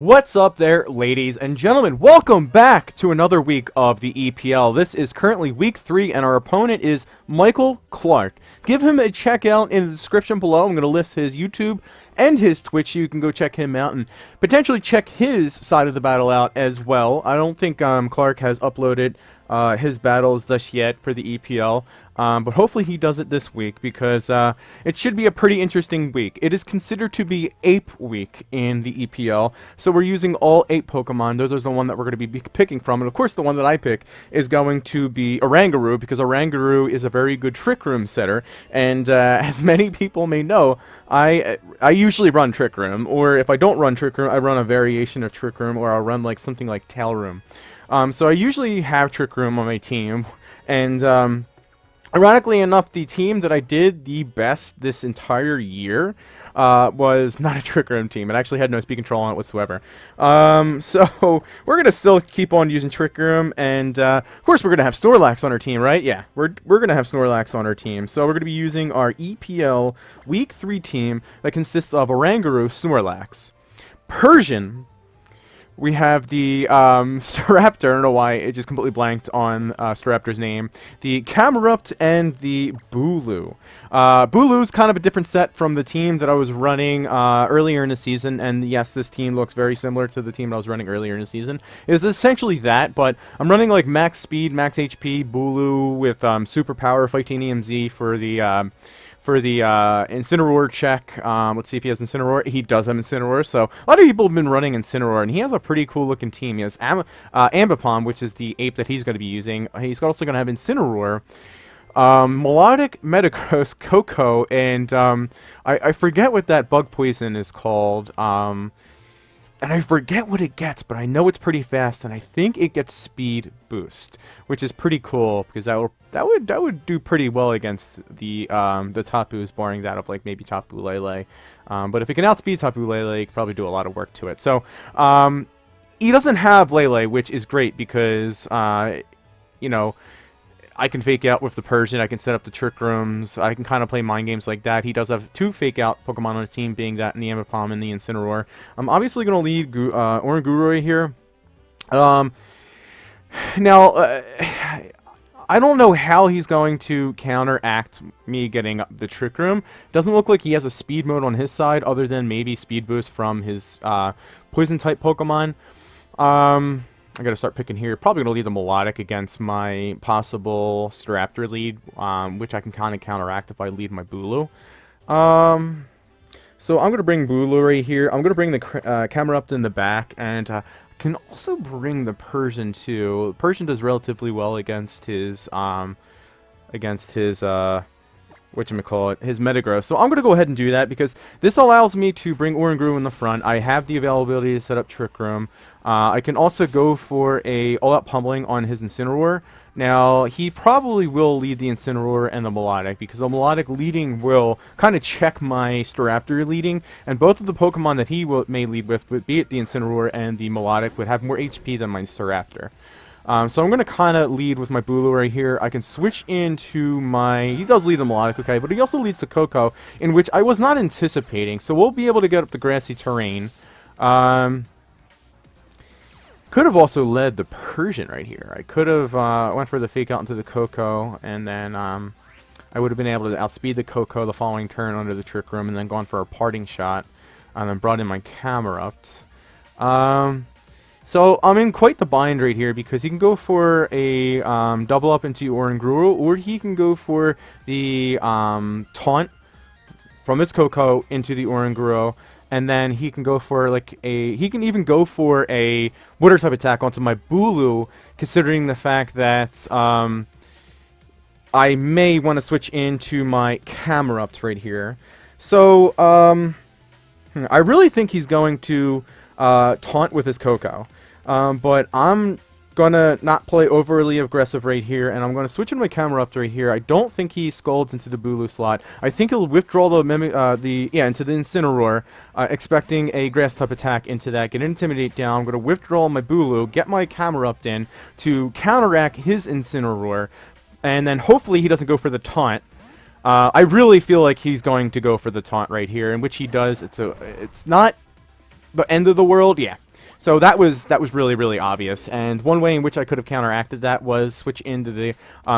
What's up there, ladies and gentlemen? Welcome back to another week of the EPL. This is currently week 3, and our opponent is Michael Clark. Give him a check out in the description below. I'm going to list his YouTube and his Twitch. You can go check him out and potentially check his side of the battle out as well. I don't think Clark has uploaded his battles thus yet for the EPL, but hopefully he does it this week because it should be a pretty interesting week. It is considered to be Ape Week in the EPL, so we're using all 8 Pokemon. Those are the one that we're going to be picking from, and of course the one that I pick is going to be Oranguru, because Oranguru is a very good Trick Room setter, and as many people may know, I usually run Trick Room, or if I don't run Trick Room, I run a variation of Trick Room, or I'll run like something like Tail Room. So I usually have Trick Room on my team, and ironically enough, the team that I did the best this entire year was not a Trick Room team. It actually had no speed control on it whatsoever. So we're going to still keep on using Trick Room, and of course we're going to have Snorlax on our team, right? Yeah, we're going to have Snorlax on our team. So we're going to be using our EPL Week 3 team that consists of Oranguru, Snorlax, Persian. We have the Staraptor. I don't know why it just completely blanked on Staraptor's name. The Camerupt and the Bulu. Bulu's kind of a different set from the team that I was running earlier in the season. And yes, this team looks very similar to the team that I was running earlier in the season. It's essentially that, but I'm running like max speed, max HP, Bulu with superpower, Fighting EMZ for the Incineroar check. Let's see if he has Incineroar. He does have Incineroar, so a lot of people have been running Incineroar, and he has a pretty cool looking team. He has Ambipom, which is the ape that he's going to be using. He's also going to have Incineroar, Melodic, Metagross, Coco, and I forget what that bug poison is called. And I forget what it gets, but I know it's pretty fast, and I think it gets speed boost, which is pretty cool because that would do pretty well against the Tapus, barring that of like maybe Tapu Lele. But if it can outspeed Tapu Lele, it can probably do a lot of work to it. So he doesn't have Lele, which is great because you know, I can fake out with the Persian, I can set up the Trick Rooms, I can kind of play mind games like that. He does have 2 fake out Pokemon on his team, being that and the Ambipom and the Incineroar. I'm obviously going to lead Oranguru right here. Now, I don't know how he's going to counteract me getting the Trick Room. Doesn't look like he has a speed mode on his side, other than maybe speed boost from his poison-type Pokemon. I gotta start picking here. Probably gonna lead the Melodic against my possible Staraptor lead, which I can kind of counteract if I lead my Bulu. So I'm gonna bring Bulu right here. I'm gonna bring the Camerupt in the back, and can also bring the Persian too. Persian does relatively well against his whatchamacallit, his Metagross. So I'm going to go ahead and do that because this allows me to bring Oranguru in the front. I have the availability to set up Trick Room. I can also go for a all-out pummeling on his Incineroar. Now, he probably will lead the Incineroar and the Melodic, because the Melodic leading will kind of check my Staraptor leading, and both of the Pokemon that he may lead with, be it the Incineroar and the Melodic, would have more HP than my Staraptor. So I'm going to kind of lead with my Bulu right here. I can switch into my... He does lead the Melodic, okay, but he also leads the Coco, in which I was not anticipating, so we'll be able to get up the grassy terrain. Could have also led the Persian right here. I could have went for the fake out into the Coco, and then I would have been able to outspeed the Coco the following turn under the Trick Room, and then gone for a parting shot, and then brought in my Camerupt. So I'm in quite the bind right here because he can go for a double up into Oranguru, or he can go for the taunt from his Coco into the Oranguru, and then he can go for like he can even go for a water type attack onto my Bulu, considering the fact that I may want to switch into my Camerupt right here. So I really think he's going to taunt with his Coco. But I'm gonna not play overly aggressive right here, and I'm gonna switch into my Camerupt right here. I don't think he scolds into the Bulu slot. I think he'll withdraw the into the Incineroar, expecting a grass type attack into that. Get Intimidate down. I'm gonna withdraw my Bulu, get my Camerupt in to counteract his Incineroar, and then hopefully he doesn't go for the taunt. I really feel like he's going to go for the taunt right here, in which he does. It's not the end of the world, yeah. So that was really, really obvious. And one way in which I could have counteracted that was switch into the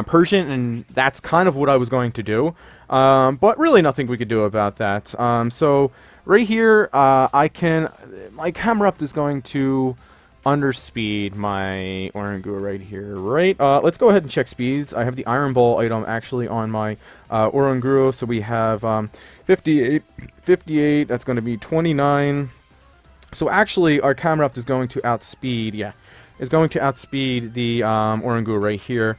Persian, and that's kind of what I was going to do. But really nothing we could do about that. So right here, my camera up is going to underspeed my Oranguru right here, right? Let's go ahead and check speeds. I have the Iron Ball item actually on my Oranguru, so we have 58, that's going to be 29. So actually, our camera up is going to outspeed, is going to outspeed the Oranguru right here.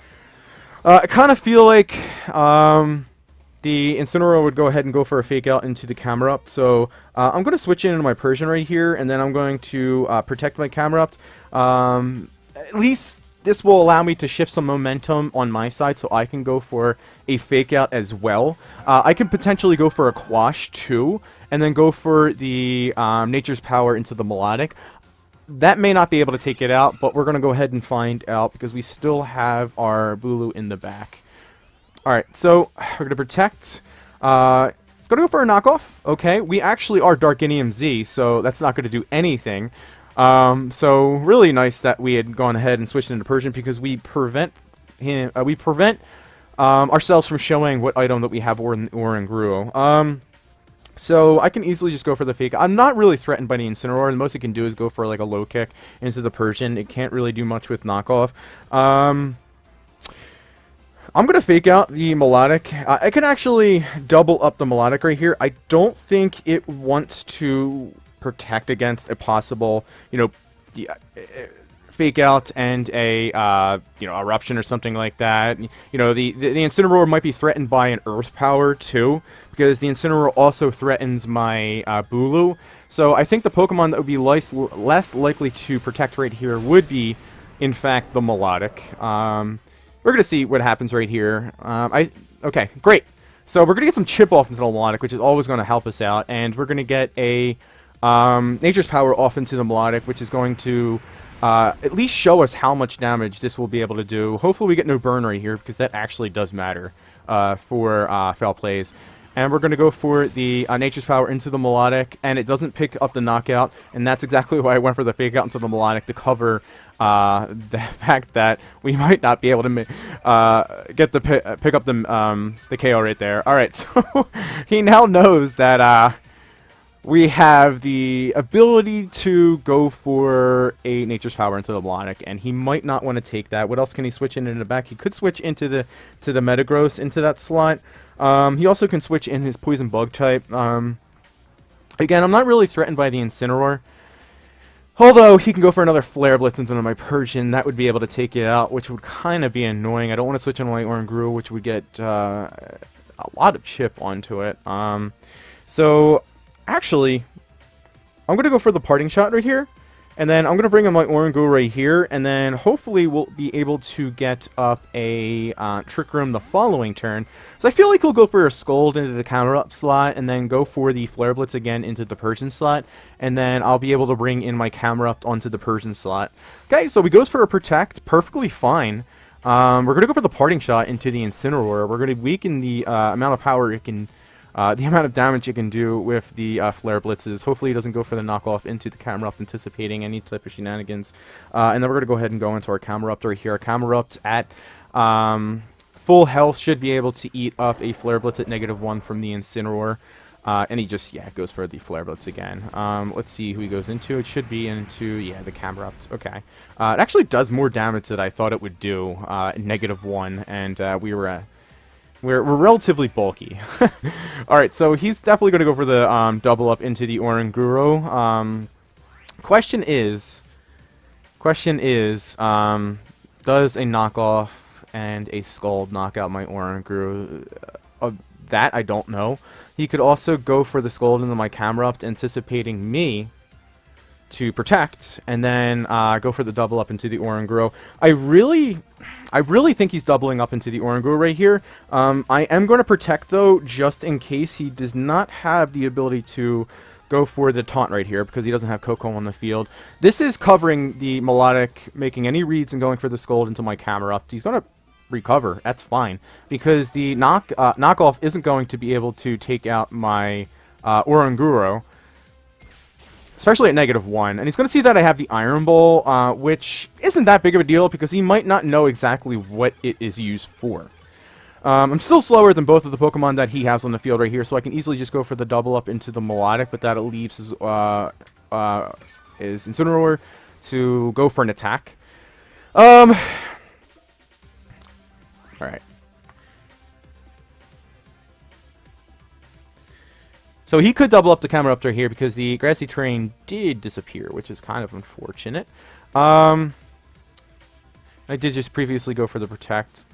I kind of feel like the Incineroar would go ahead and go for a fake out into the camera up. So I'm going to switch into my Persian right here, and then I'm going to protect my camera up. At least this will allow me to shift some momentum on my side, so I can go for a fake out as well. I can potentially go for a quash too, and then go for the Nature's Power into the Melodic. That may not be able to take it out, but we're going to go ahead and find out because we still have our Bulu in the back. Alright, so we're going to protect. It's going to go for a knockoff. Okay, we actually are Darkinium Z, so that's not going to do anything. So really nice that we had gone ahead and switched into Persian because we prevent him. We prevent ourselves from showing what item that we have or Oranguru. So I can easily just go for the fake. I'm not really threatened by the Incineroar. The most it can do is go for like a low kick into the Persian. It can't really do much with knockoff. I'm going to fake out the Melodic. I can actually double up the Melodic right here. I don't think it wants to protect against a possible, fake out and a, eruption or something like that. The Incineroar might be threatened by an Earth Power too, because the Incineroar also threatens my Bulu. So I think the Pokemon that would be less likely to protect right here would be, in fact, the Melodic. We're going to see what happens right here. Okay, great. So we're going to get some chip off into the Melodic, which is always going to help us out. And we're going to get a Nature's Power off into the Melodic, which is going to at least show us how much damage this will be able to do. Hopefully we get no burn right here, because that actually does matter for foul plays. And we're going to go for the Nature's Power into the Melodic, and it doesn't pick up the knockout, and that's exactly why I went for the fake out into the Melodic, to cover the fact that we might not be able to get the pick up the KO right there. All right, so he now knows that we have the ability to go for a Nature's Power into the Melodic, and he might not want to take that. What else can he switch in the back? He could switch into the Metagross into that slot. He also can switch in his Poison Bug type. Again, I'm not really threatened by the Incineroar. Although, he can go for another Flare Blitz into my Persian. That would be able to take it out, which would kind of be annoying. I don't want to switch on my Oranguru, which would get a lot of chip onto it. So, actually, I'm going to go for the Parting Shot right here. And then I'm going to bring in my Oranguru right here, and then hopefully we'll be able to get up a Trick Room the following turn. So I feel like he'll go for a Scold into the counter-up slot, and then go for the Flare Blitz again into the Persian slot, and then I'll be able to bring in my camera-up onto the Persian slot. Okay, so he goes for a Protect, perfectly fine. We're going to go for the Parting Shot into the Incineroar. We're going to weaken the amount of power it can... the amount of damage it can do with the Flare Blitzes. Hopefully he doesn't go for the knockoff into the Camerupt, anticipating any type of shenanigans. And then we're going to go ahead and go into our Camerupt right here. Our Camerupt at full health should be able to eat up a Flare Blitz at -1 from the Incineroar. And he just, goes for the Flare Blitz again. Let's see who he goes into. It should be into, the Camerupt. Okay. It actually does more damage than I thought it would do, -1. And we're relatively bulky. Alright, so he's definitely going to go for the double up into the Oranguru. Question is, does a knockoff and a Scald knock out my Oranguru? That I don't know. He could also go for the Scald into my Camerupt, anticipating me to protect, and then go for the double up into the Oranguru. I really think he's doubling up into the Oranguru right here. I am going to protect, though, just in case he does not have the ability to go for the taunt right here, because he doesn't have Coco on the field. This is covering the Melodic, making any reads and going for the Scold into my Camerupt. He's going to recover. That's fine, because the knockoff isn't going to be able to take out my Oranguru. especially at -1. And he's going to see that I have the Iron Ball, which isn't that big of a deal because he might not know exactly what it is used for. I'm still slower than both of the Pokemon that he has on the field right here, so I can easily just go for the double up into the Melodic, but that leaves his Incineroar to go for an attack. Alright. So he could double up the Camerupt here because the grassy terrain did disappear, which is kind of unfortunate. I did just previously go for the Protect.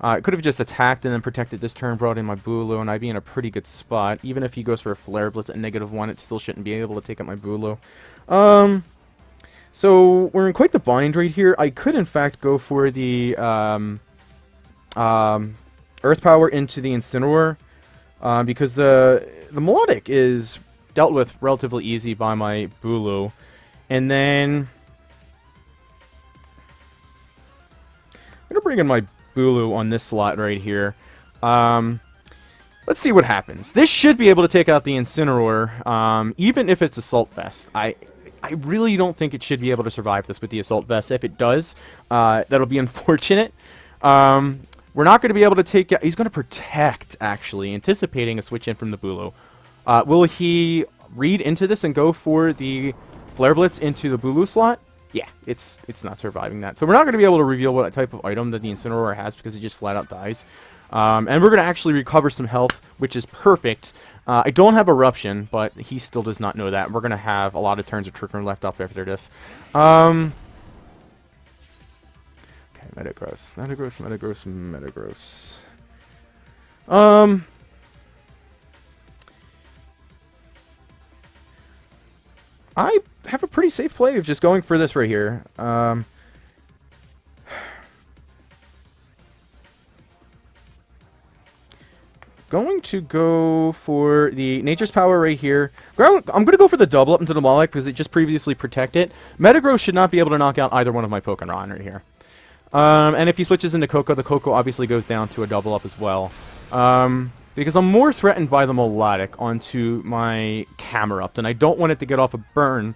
I could have just attacked and then protected this turn, brought in my Bulu, and I'd be in a pretty good spot. Even if he goes for a Flare Blitz at -1, it still shouldn't be able to take out my Bulu. So we're in quite the bind right here. I could, in fact, go for the Earth Power into the Incineroar, because the Melodic is dealt with relatively easy by my Bulu. And then I'm going to bring in my Bulu on this slot right here. Let's see what happens. This should be able to take out the Incineroar, even if it's Assault Vest. I really don't think it should be able to survive this with the Assault Vest. If it does, that'll be unfortunate. We're not going to be able to take out... He's going to Protect, actually, anticipating a switch in from the Bulu. Will he read into this and go for the Flare Blitz into the Bulu slot? Yeah, it's not surviving that. So we're not going to be able to reveal what type of item that the Incineroar has because it just flat out dies. And we're going to actually recover some health, which is perfect. I don't have Eruption, but he still does not know that. We're going to have a lot of turns of Trick Room left up after this. Okay, Metagross. I have a pretty safe play of just going for this right here. Going to go for the Nature's Power right here. I'm going to go for the double up into the Molek because it just previously protected. Metagross should not be able to knock out either one of my Pokemon right here. And if he switches into Koko, the Koko obviously goes down to a double up as well. Because I'm more threatened by the Melodic onto my Camerupt, and I don't want it to get off a burn.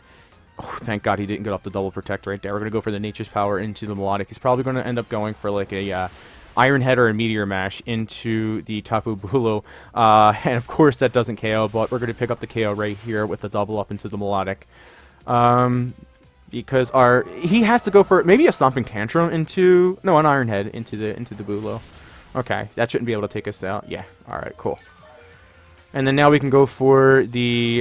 Oh, thank God he didn't get off the double protect right there. We're going to go for the Nature's Power into the Melodic. He's probably going to end up going for like a Iron Head or a Meteor Mash into the Tapu Bulu. And of course that doesn't KO, but we're going to pick up the KO right here with the double up into the Melodic. Because he has to go for maybe a Stomping Tantrum into... No, an Iron Head into the Bulu. Okay, that shouldn't be able to take us out. Yeah, alright, cool. And then now we can go for the...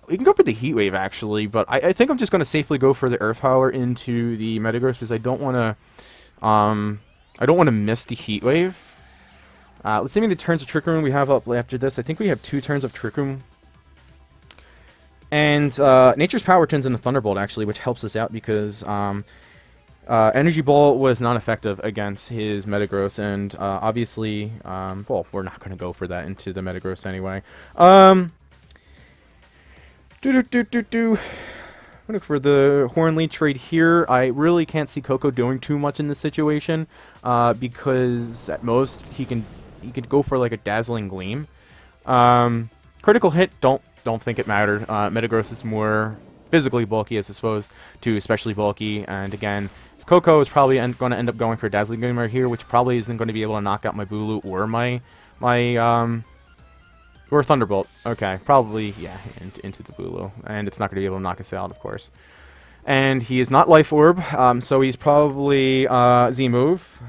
we can go for the Heat Wave, actually, but I think I'm just going to safely go for the Earth Power into the Metagross because I don't want to... I don't want to miss the Heat Wave. Let's see how many turns of Trick Room we have up after this. I think we have 2 turns of Trick Room. And Nature's Power turns into Thunderbolt, actually, which helps us out because... Energy Ball was not effective against his Metagross, and obviously, well, we're not going to go for that into the Metagross anyway. Look for the Horn Leech right here. I really can't see Koko doing too much in this situation, because at most he can go for like a Dazzling Gleam. Critical hit, don't think it mattered. Metagross is more physically bulky as opposed to especially bulky, and again, Koko is probably going to end up going for Dazzling Gleam right here, which probably isn't going to be able to knock out my Bulu or my or Thunderbolt. Okay, probably, yeah, into the Bulu, and it's not going to be able to knock us out, of course. And he is not Life Orb, so he's probably Z-Move.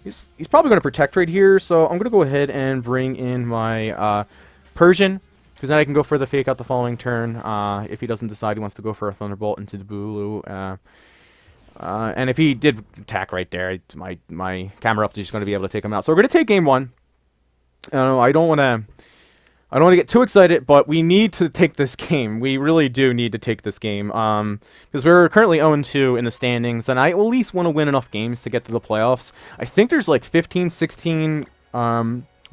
He's probably going to Protect right here, so I'm going to go ahead and bring in my Persian. Because then I can go for the Fake Out the following turn if he doesn't decide he wants to go for a Thunderbolt into the Bulu. And if he did attack right there, my Camerupt is just going to be able to take him out. So we're going to take game 1. I don't want to get too excited, but we need to take this game. We really do need to take this game. Because we're currently 0-2 in the standings, and I at least want to win enough games to get to the playoffs. I think there's like 15, 16...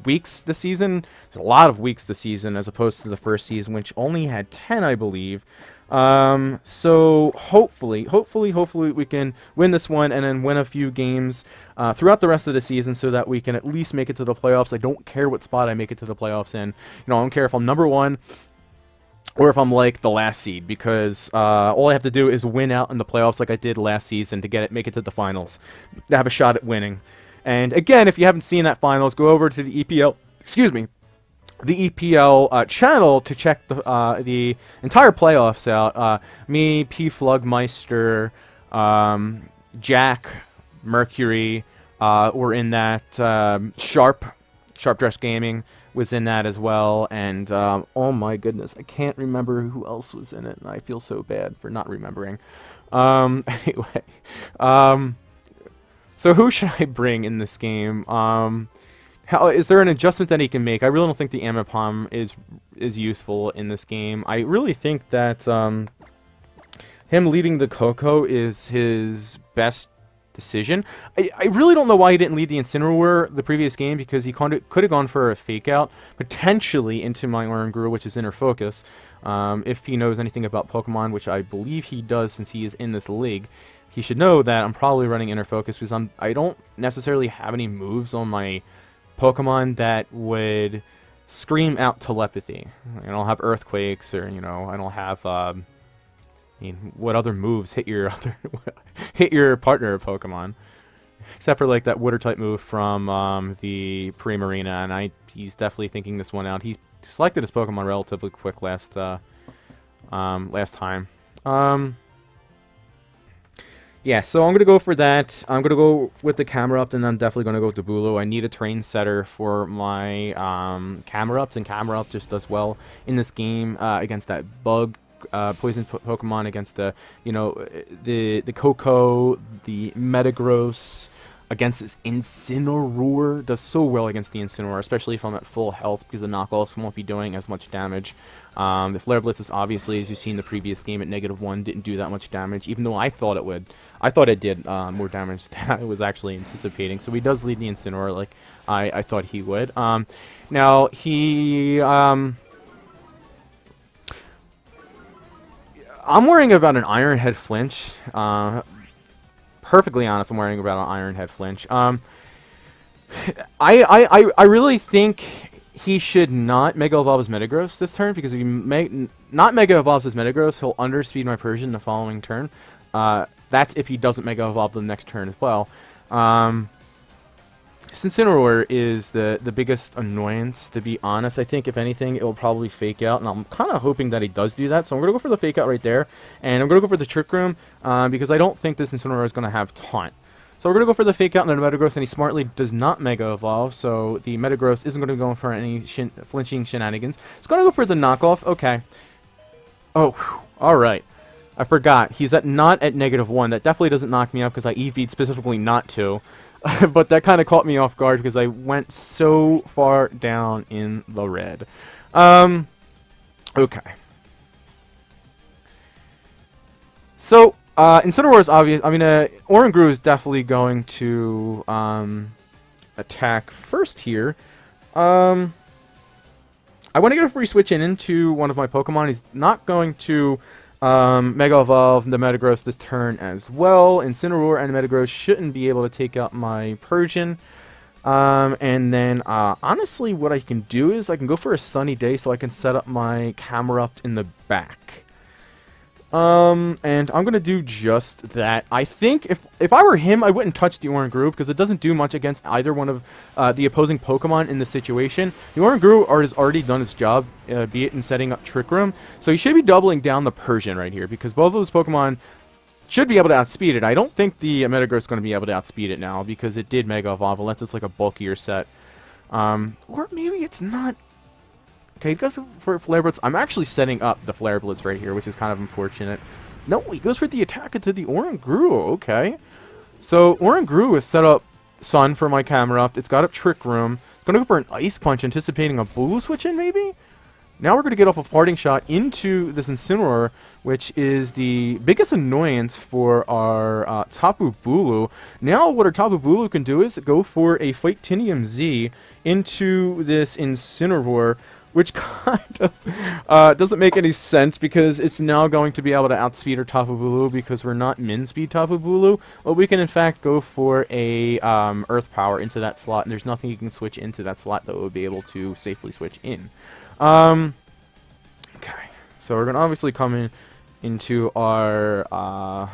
weeks this season. There's a lot of weeks this season as opposed to the first season, which only had 10, I believe. So hopefully we can win this one and then win a few games throughout the rest of the season so that we can at least make it to the playoffs. I don't care what spot I make it to the playoffs in. I don't care if I'm number 1 or if I'm like the last seed, because all I have to do is win out in the playoffs like I did last season to make it to the finals, to have a shot at winning. And again, if you haven't seen that finals, go over to the EPL, excuse me, the EPL channel to check the entire playoffs out. Me, P. Flugmeister, Jack, Mercury were in that. Sharp Dress Gaming was in that as well, and oh my goodness, I can't remember who else was in it, and I feel so bad for not remembering. Anyway, so who should I bring in this game? How is there an adjustment that he can make? I really don't think the Amapom is useful in this game. I really think that him leading the Coco is his best decision. I really don't know why he didn't lead the Incineroar the previous game, because he could have gone for a fake out, potentially into my Oranguru, which is Inner Focus. If he knows anything about Pokemon, which I believe he does since he is in this league, he should know that I'm probably running Inner Focus because I don't necessarily have any moves on my Pokemon that would scream out telepathy. I don't have Earthquakes, or I don't have I mean, what other moves hit your hit your partner Pokemon? Except for like that Water type move from the Primarina, and he's definitely thinking this one out. He selected his Pokemon relatively quick last time. Yeah, so I'm gonna go for that. I'm gonna go with the Camerupt, and I'm definitely gonna go to Bulu. I need a train setter for my Camerupt, and Camerupt just does well in this game against that bug. Poison Pokemon, against the the Coco, the Metagross, against this Incineroar. Does so well against the Incineroar, especially if I'm at full health, because the knockoffs won't be doing as much damage. The Flare Blitz is obviously, as you've seen in the previous game at -1, didn't do that much damage, even though I thought it would. I thought it did more damage than I was actually anticipating. So he does lead the Incineroar like I thought he would. Now he I'm worrying about an Iron Head flinch. Perfectly honest, I'm worrying about an Iron Head flinch. I really think he should not Mega Evolve his Metagross this turn, because if he not Mega Evolves his Metagross, he'll underspeed my Persian the following turn. That's if he doesn't Mega Evolve the next turn as well. Incineroar is the biggest annoyance, to be honest. I think, if anything, it will probably fake out, and I'm kind of hoping that he does do that. So I'm going to go for the fake out right there, and I'm going to go for the Trick Room, because I don't think this Incineroar is going to have Taunt. So we're going to go for the fake out on the Metagross, and he smartly does not Mega Evolve, so the Metagross isn't going to go for any flinching shenanigans. It's going to go for the knockoff. Okay. Oh, alright. I forgot. He's not at -1. That definitely doesn't knock me up, because I EV'd specifically not to. But that kind of caught me off guard, because I went so far down in the red. Okay. So, Incineroar is obvious. I mean, Oranguru is definitely going to attack first here. I want to get a free switch into one of my Pokemon. He's not going to Mega Evolve the Metagross this turn as well. Incineroar and Metagross shouldn't be able to take out my Persian. And then, honestly, what I can do is I can go for a Sunny Day, so I can set up my Camerupt in the back. And I'm going to do just that. I think if I were him, I wouldn't touch the Oranguru, because it doesn't do much against either one of the opposing Pokemon in this situation. The Oranguru has already done its job, be it in setting up Trick Room. So he should be doubling down the Persian right here, because both of those Pokemon should be able to outspeed it. I don't think the Metagross is going to be able to outspeed it now, because it did Mega Evolve, unless it's like a bulkier set. Or maybe it's not. Okay, he goes for Flare Blitz. I'm actually setting up the Flare Blitz right here, which is kind of unfortunate. No, he goes for the attack into the Oranguru. Okay. So, Oranguru has set up Sun for my Camerupt. It's got up Trick Room. It's going to go for an Ice Punch, anticipating a Bulu switch in, maybe? Now we're going to get off a Parting Shot into this Incineroar, which is the biggest annoyance for our Tapu Bulu. Now what our Tapu Bulu can do is go for a Fightinium Z into this Incineroar, which kind of doesn't make any sense, because it's now going to be able to outspeed our Tapu Bulu, because we're not min-speed Tapu Bulu. But we can, in fact, go for a Earth Power into that slot, and there's nothing you can switch into that slot that would be able to safely switch in. Okay, So we're going to obviously come into our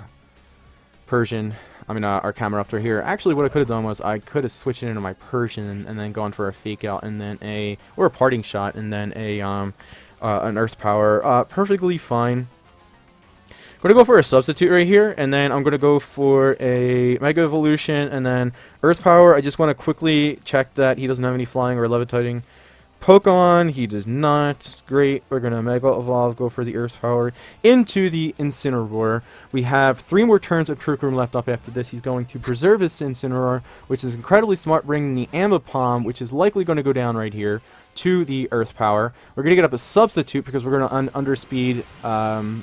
Persian. I mean, our Cameruptor here. Actually, what I could have done was I could have switched it into my Persian and then gone for a Fake Out and then or a Parting Shot and then an Earth Power. Perfectly fine. I'm going to go for a Substitute right here, and then I'm going to go for a Mega Evolution and then Earth Power. I just want to quickly check that he doesn't have any Flying or Levitating Pokemon. He does not. Great. We're going to Mega Evolve, go for the Earth Power into the Incineroar. We have 3 more turns of Trick Room left up after this. He's going to preserve his Incineroar, which is incredibly smart, bringing the Ambipom, which is likely going to go down right here, to the Earth Power. We're going to get up a Substitute because we're going to underspeed,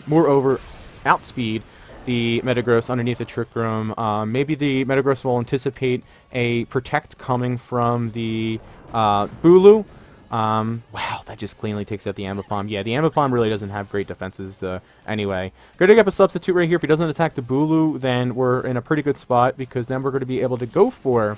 moreover, outspeed the Metagross underneath the Trick Room. Maybe the Metagross will anticipate a Protect coming from the Bulu. Wow, that just cleanly takes out the Ambipom. Yeah, the Ambipom really doesn't have great defenses anyway. Going to get a Substitute right here. If he doesn't attack the Bulu, then we're in a pretty good spot because then we're going to be able to go for...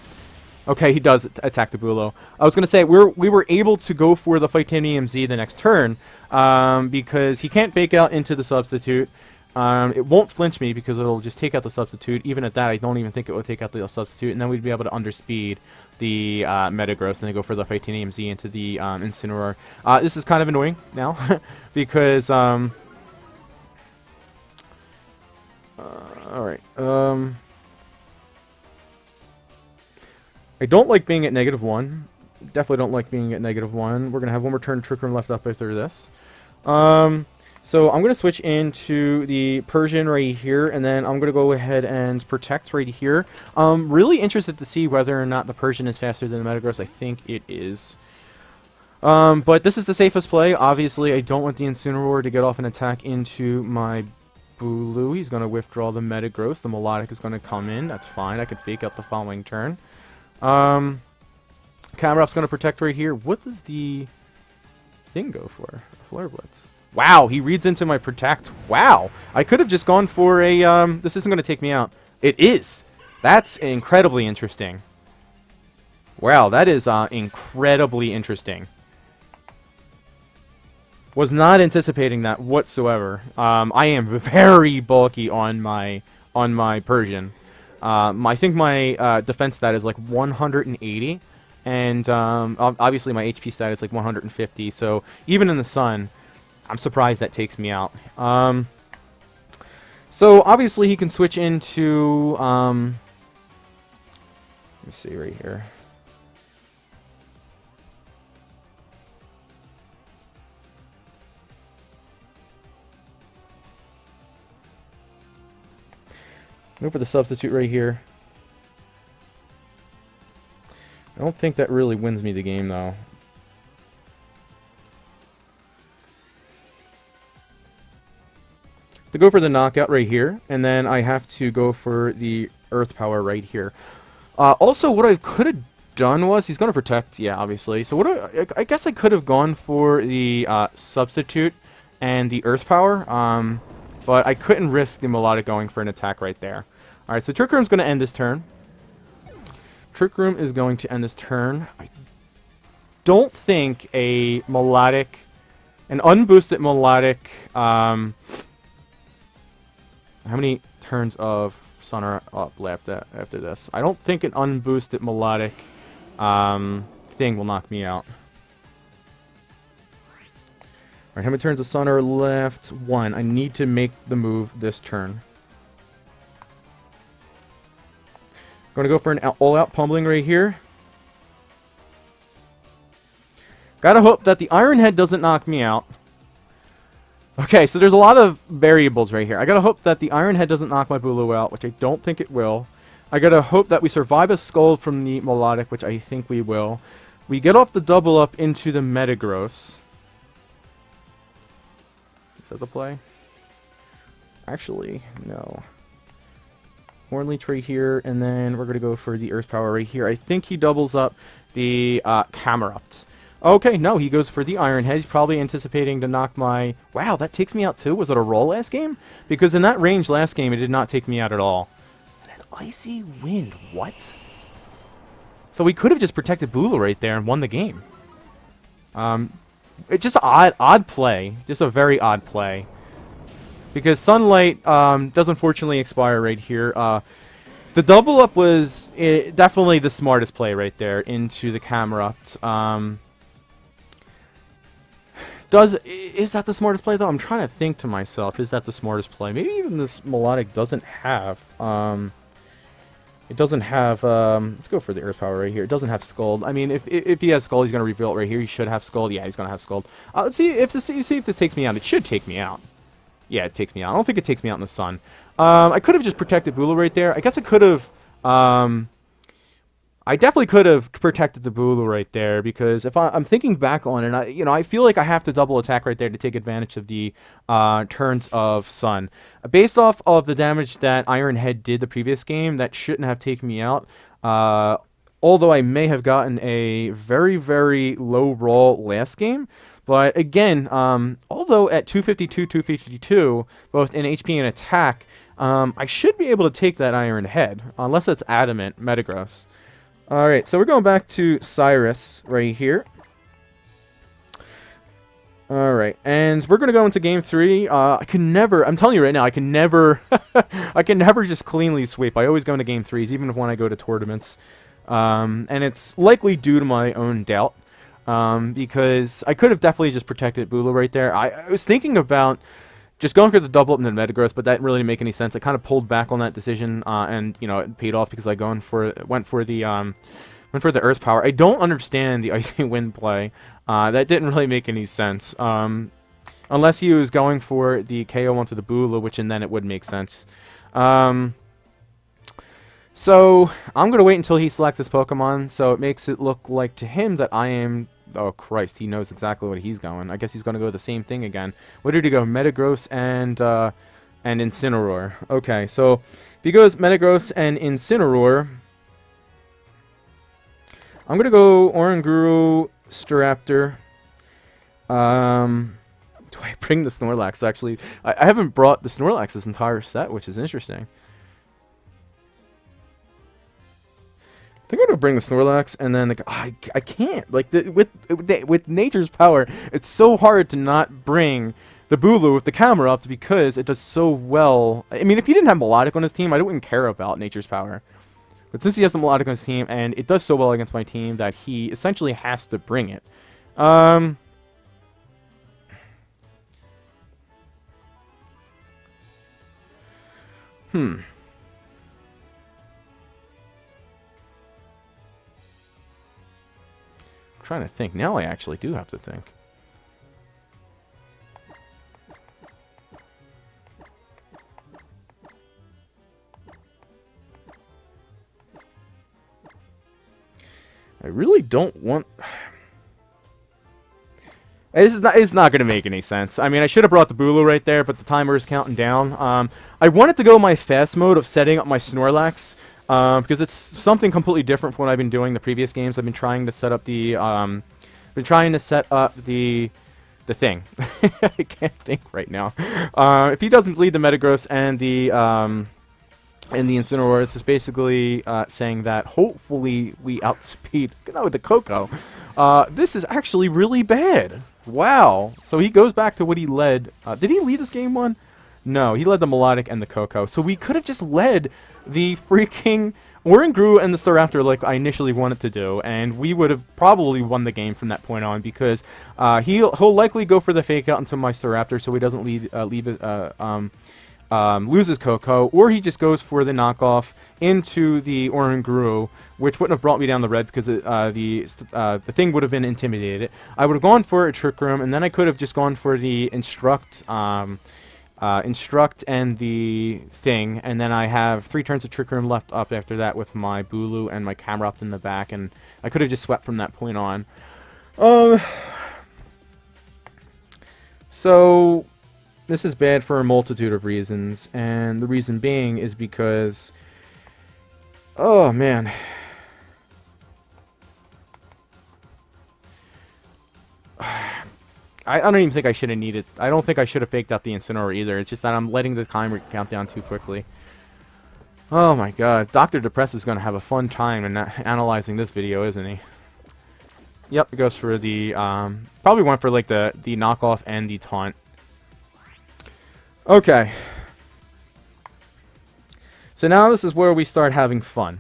Okay, he does attack the Bulu. I was going to say, we were able to go for the Titanium Z the next turn because he can't Fake Out into the Substitute. It won't flinch me because it'll just take out the Substitute. Even at that, I don't even think it will take out the Substitute, and then we'd be able to underspeed the Metagross, and then go for the Titanium Z into the Incineroar. This is kind of annoying now because alright. I don't like being at -1. Definitely don't like being at -1. We're going to have one more turn of Trick Room left up after this. So I'm going to switch into the Persian right here, and then I'm going to go ahead and Protect right here. Really interested to see whether or not the Persian is faster than the Metagross. I think it is. But this is the safest play. Obviously, I don't want the Incineroar to get off an attack into my Bulu. He's going to withdraw the Metagross. The Melodic is going to come in. That's fine. I could Fake Out the following turn. Camerup's going to Protect right here. What does the thing go for? Flare Blitz. Wow, he reads into my Protect. Wow. I could have just gone for a, this isn't going to take me out. It is. That's incredibly interesting. Wow, that is incredibly interesting. Was not anticipating that whatsoever. I am very bulky on my Persian. I think my defense stat is like 180, and obviously my HP stat is like 150. So even in the sun, I'm surprised that takes me out. So obviously he can switch into. Let me see right here. Go for the Substitute right here. I don't think that really wins me the game, though. To go for the Knockout right here, and then I have to go for the Earth Power right here. Also, what I could have done was, he's going to Protect, yeah, obviously. So what I guess I could have gone for the Substitute and the Earth Power, but I couldn't risk the Melodic going for an attack right there. Alright, so Trick Room's going to end this turn. Trick Room is going to end this turn. I don't think a Melodic, an unboosted Melodic, how many turns of Sun are up left after this? I don't think an unboosted Melodic thing will knock me out. Alright, how many turns of Sun are left? 1. I need to make the move this turn. Going to go for an all-out pummeling right here. Gotta hope that the Iron Head doesn't knock me out. Okay, so there's a lot of variables right here. I gotta hope that the Iron Head doesn't knock my Bulu out, which I don't think it will. I gotta hope that we survive a Scald from the Melodic, which I think we will. We get off the double up into the Metagross. Is that the play? Actually, no. Horn Leech right here, and then we're going to go for the Earth Power right here. I think he doubles up the Camerupt. Okay, no, he goes for the Iron Head. He's probably anticipating to knock my... Wow, that takes me out too? Was it a roll last game? Because in that range last game, it did not take me out at all. And an Icy Wind, what? So we could have just protected Bulu right there and won the game. It's just odd play. Just a very odd play. Because Sunlight does unfortunately expire right here. The double up was definitely the smartest play right there into the Camerupt. Is that the smartest play though? I'm trying to think to myself, is that the smartest play? Maybe even this Melodic doesn't have it doesn't have let's go for the Earth Power right here. It doesn't have Scald. I mean, if he has Scald, he's gonna reveal it right here. He should have Scald. Yeah, he's gonna have Scald. Let's see if this takes me out. It should take me out. Yeah, it takes me out. I don't think it takes me out in the sun. I could have just protected Bulu right there. I guess I could have I definitely could have protected the Bulu right there, because if I'm thinking back on it, I feel like I have to double attack right there to take advantage of the turns of Sun. Based off of the damage that Iron Head did the previous game, that shouldn't have taken me out. Although I may have gotten a very, very low roll last game. But again, although at 252, 252, both in HP and attack, I should be able to take that Iron Head, unless it's Adamant Metagross. Alright, so we're going back to Cyrus right here. Alright, and we're going to go into game 3. I can never, I'm telling you right now, I can never, I can never just cleanly sweep. I always go into game 3s, even when I go to tournaments. And it's likely due to my own doubt. Because I could have definitely just protected Bulu right there. I was thinking about just going for the double up and then Metagross, but that didn't really make any sense. I kind of pulled back on that decision, and it paid off because I went for the Earth Power. I don't understand the Icy Wind play. That didn't really make any sense. Unless he was going for the KO onto the Bulu, which and then it would make sense. So I'm gonna wait until he selects his Pokemon, so it makes it look like to him that I am. Oh Christ, he knows exactly what he's going. I guess he's gonna go the same thing again. What did he go? Metagross and Incineroar. Okay, so if he goes Metagross and Incineroar, I'm gonna go Oranguru, Staraptor. Do I bring the Snorlax? Actually, I haven't brought the Snorlax this entire set, which is interesting. I think I'm gonna bring the Snorlax, and then I can't, like, with Nature's Power, it's so hard to not bring the Bulu with the Camerupt because it does so well. I mean, if he didn't have Melodic on his team, I wouldn't care about Nature's Power. But since he has the Melodic on his team, and it does so well against my team, that he essentially has to bring it. Trying to think. Now I actually do have to think. I really don't want. It's not going to make any sense. I mean, I should have brought the Bulu right there, but the timer is counting down. I wanted to go my fast mode of setting up my Snorlax. Because it's something completely different from what I've been doing the previous games. I've been trying to set up the thing. I can't think right now. If he doesn't bleed the Metagross and the Incineroar, this is basically saying that hopefully we outspeed the Coco. This is actually really bad. Wow. So he goes back to what he led. Did he lead this game one? No, he led the Melodic and the Coco. So we could have just led the freaking Oranguru and the Staraptor like I initially wanted to do, and we would have probably won the game from that point on, because he'll likely go for the fake out into my Staraptor so he doesn't lose his Coco, or he just goes for the knockoff into the Oranguru, which wouldn't have brought me down the red because the thing would have been intimidated. I would have gone for a Trick Room, and then I could have just gone for the Instruct and the thing, and then I have 3 turns of Trick Room left up after that with my Bulu and my Camerupt in the back, and I could have just swept from that point on. So this is bad for a multitude of reasons, and the reason being is because, oh man, I don't even think I should have needed. I don't think I should have faked out the Incineroar either. It's just that I'm letting the timer count down too quickly. Oh my god. Dr. Depress is going to have a fun time in analyzing this video, isn't he? Yep, it goes for the, probably went for, like, the knockoff and the taunt. Okay. So now this is where we start having fun.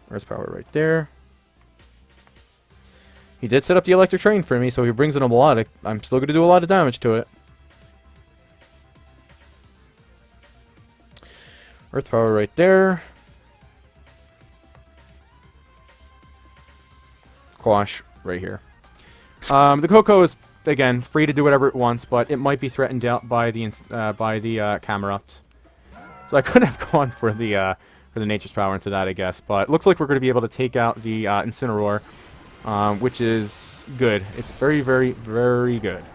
Where's power right there? He did set up the electric train for me, so he brings in a melodic. I'm still going to do a lot of damage to it. Earth power right there. Quash right here. The Coco is, again, free to do whatever it wants, but it might be threatened out by the Camerupt. So I could have gone for the Nature's Power into that, I guess. But it looks like we're going to be able to take out the Incineroar, which is good. It's very, very, very good.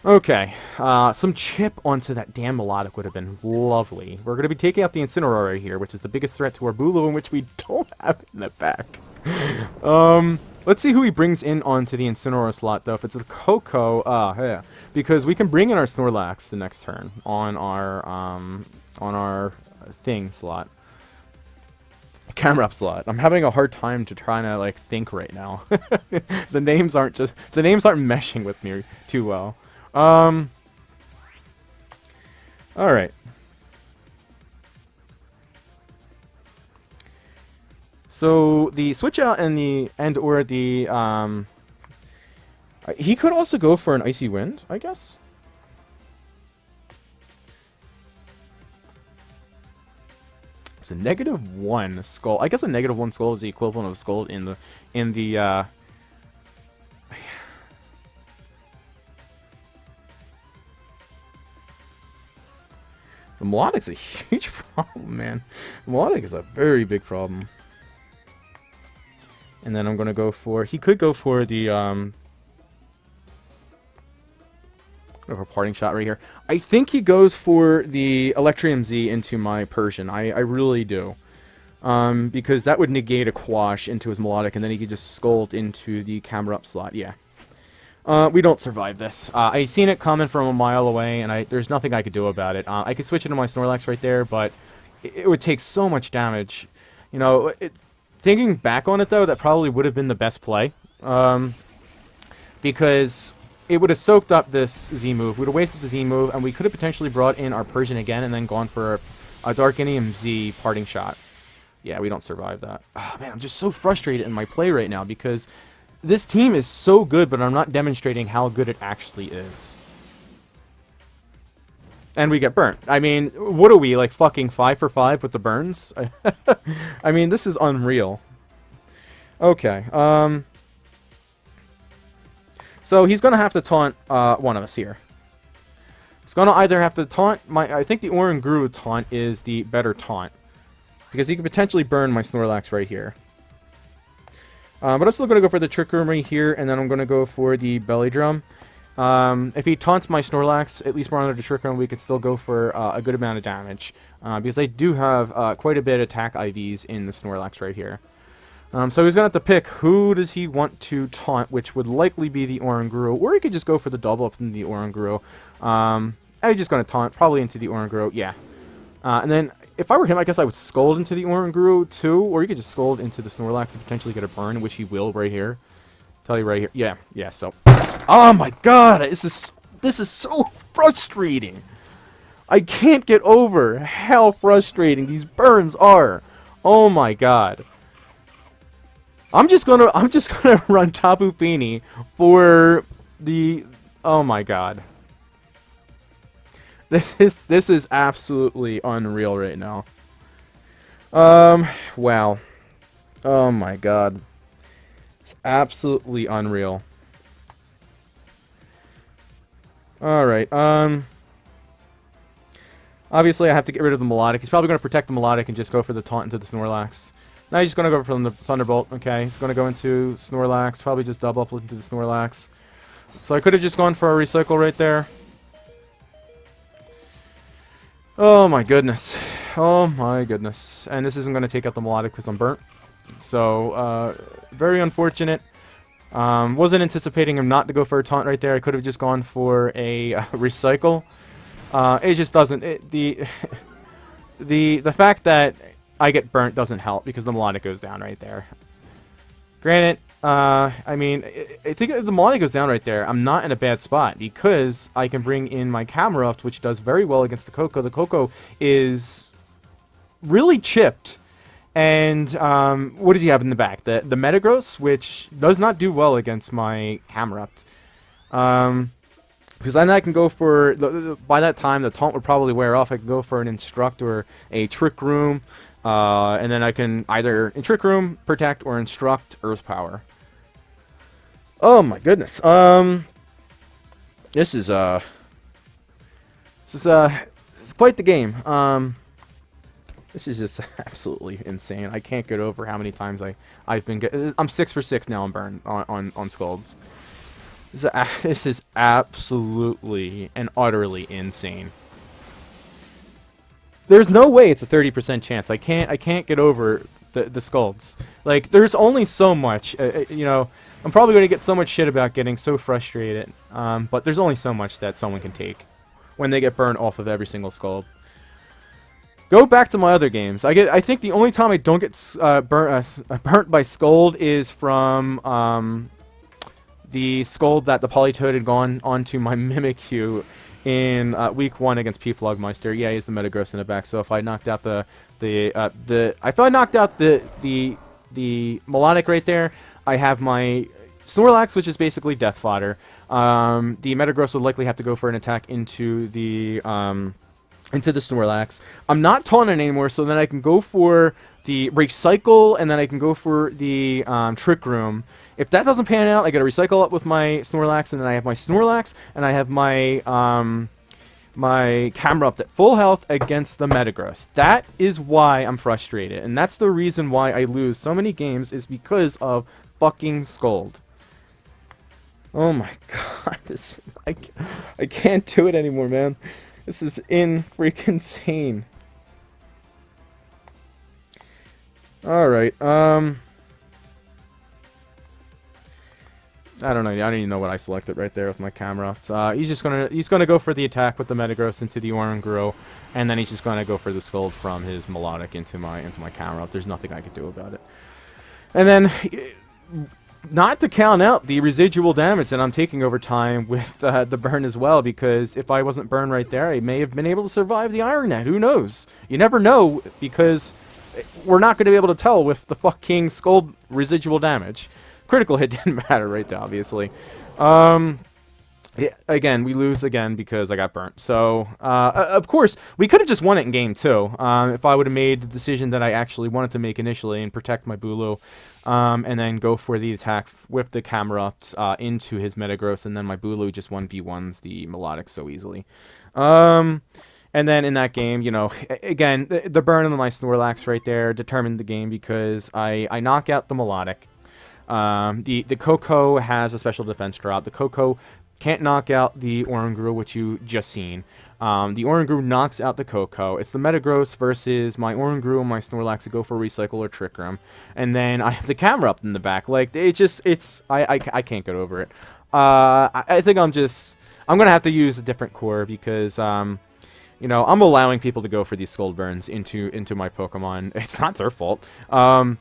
Okay, some chip onto that damn Melodic would have been lovely. We're going to be taking out the Incineroar right here, which is the biggest threat to our Bulu, in which we don't have in the back. Let's see who he brings in onto the Incineroar slot, though. If it's a Coco, yeah, because we can bring in our Snorlax the next turn on our thing slot. Camera up slot. I'm having a hard time to try to like think right now. The names aren't meshing with me too well. All right. So the switch out and the he could also go for an Icy Wind, I guess. It's a -1 Skull. I guess a -1 Skull is the equivalent of a Skull in the The Melodic's a huge problem, man. Melodic is a very big problem. And then I'm gonna go for, he could go for the parting shot right here. I think he goes for the Electrium Z into my Persian. I really do. Because that would negate a Quash into his Melodic, and then he could just Scold into the Camera Up slot. Yeah. We don't survive this. I seen it coming from a mile away, and there's nothing I could do about it. I could switch into my Snorlax right there, but it would take so much damage. You know, thinking back on it, though, that probably would have been the best play. Because it would have soaked up this Z move. We would have wasted the Z move, and we could have potentially brought in our Persian again and then gone for a Darkinium Z parting shot. Yeah, we don't survive that. Oh, man, I'm just so frustrated in my play right now because this team is so good, but I'm not demonstrating how good it actually is. And we get burnt. I mean, what are we, like fucking 5 for 5 with the burns? I mean, this is unreal. Okay, so he's going to have to taunt one of us here. He's going to either have to taunt I think the Oranguru taunt is the better taunt. Because he could potentially burn my Snorlax right here. But I'm still going to go for the Trick Room right here, and then I'm going to go for the Belly Drum. If he taunts my Snorlax, at least we're under the Trick Room, we could still go for a good amount of damage. Because I do have quite a bit of attack IVs in the Snorlax right here. So he's going to have to pick who does he want to taunt, which would likely be the Oranguru, or he could just go for the double up into the Oranguru. I'm just going to taunt, probably into the Oranguru, yeah. And then, if I were him, I guess I would Scold into the Oranguru too, or you could just Scold into the Snorlax to potentially get a burn, which he will right here. Tell you right here. Yeah, so. Oh my god, this is so frustrating. I can't get over how frustrating these burns are. Oh my god. I'm just gonna run Tapu Fini for the, oh my god. This is absolutely unreal right now. Wow. Oh my god. It's absolutely unreal. Alright, obviously I have to get rid of the Melodic. He's probably going to protect the Melodic and just go for the taunt into the Snorlax. Now he's just going to go for the Thunderbolt. Okay, he's going to go into Snorlax. Probably just double up into the Snorlax. So I could have just gone for a Recycle right there. Oh my goodness. Oh my goodness. And this isn't going to take out the Melodic because I'm burnt. So, very unfortunate. Wasn't anticipating him not to go for a taunt right there. I could have just gone for a Recycle. It just doesn't. The fact that I get burnt doesn't help because the melodic goes down right there. Granted, I mean, I think if the melodic goes down right there, I'm not in a bad spot because I can bring in my camera up, which does very well against the Koko. The Koko is really chipped. And what does he have in the back? The Metagross, which does not do well against my Camerupt. Because then I can go for, by that time the taunt would probably wear off, I can go for an Instruct or a Trick Room. And then I can either in Trick Room, Protect, or Instruct Earth Power. Oh my goodness. This is quite the game. This is just absolutely insane. I can't get over how many times I've been I'm 6 for 6 now on burn on Scolds. This is absolutely and utterly insane. There's no way it's a 30% chance. I can't get over the Scolds. Like, there's only so much. You know, I'm probably going to get so much shit about getting so frustrated. But there's only so much that someone can take when they get burned off of every single Scald. Go back to my other games. I think the only time I don't get burnt by Scold is from the Scold that the Politoed had gone onto my Mimikyu in week 1 against P-Flogmeister. Yeah, he has the Metagross in the back. So if I knocked out if I knocked out the Melodic right there, I have my Snorlax, which is basically death fodder. The Metagross would likely have to go for an attack into the Snorlax. I'm not taunting anymore, so then I can go for the Recycle, and then I can go for the Trick Room. If that doesn't pan out, I get a Recycle up with my Snorlax, and then I have my Snorlax, and I have my my Camerupt at full health against the Metagross. That is why I'm frustrated, and that's the reason why I lose so many games, is because of fucking Scold. Oh my god, I can't do it anymore, man. This is freaking insane. Alright, I don't know. I don't even know what I selected right there with my camera. He's gonna go for the attack with the Metagross into the Oranguru, and then he's just gonna go for the Scold from his Melodic into my camera. There's nothing I could do about it. And then, not to count out the residual damage that I'm taking over time with the burn as well, because if I wasn't burned right there, I may have been able to survive the Iron Net. Who knows? You never know, because we're not going to be able to tell with the fucking Scold residual damage. Critical hit didn't matter right there, obviously. Yeah, again, we lose again because I got burnt. So, of course, we could have just won it in game 2 if I would have made the decision that I actually wanted to make initially and protect my Bulu, and then go for the attack with the Camerupt into his Metagross, and then my Bulu just 1v1s the Melodic so easily. And then in that game, you know, again, the burn on my Snorlax right there determined the game because I knock out the Melodic. The Koko has a special defense drop. The Koko can't knock out the Oranguru, which you just seen. The Oranguru knocks out the Koko. It's the Metagross versus my Oranguru and my Snorlax to go for Recycle or Trick Room. And then I have the camera up in the back. Like, I can't get over it. I think I'm going to have to use a different core because, you know, I'm allowing people to go for these Scold Burns into my Pokemon. It's not their fault. I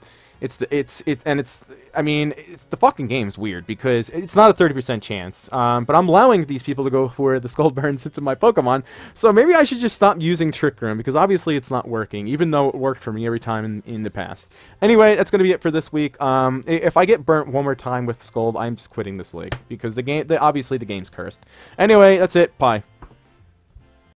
mean, the fucking game's weird because it's not a 30% chance. But I'm allowing these people to go for the Skull Burns into my Pokemon. So maybe I should just stop using Trick Room because obviously it's not working, even though it worked for me every time in the past. Anyway, that's going to be it for this week. If I get burnt one more time with Skull, I'm just quitting this league because obviously the game's cursed. Anyway, that's it. Bye.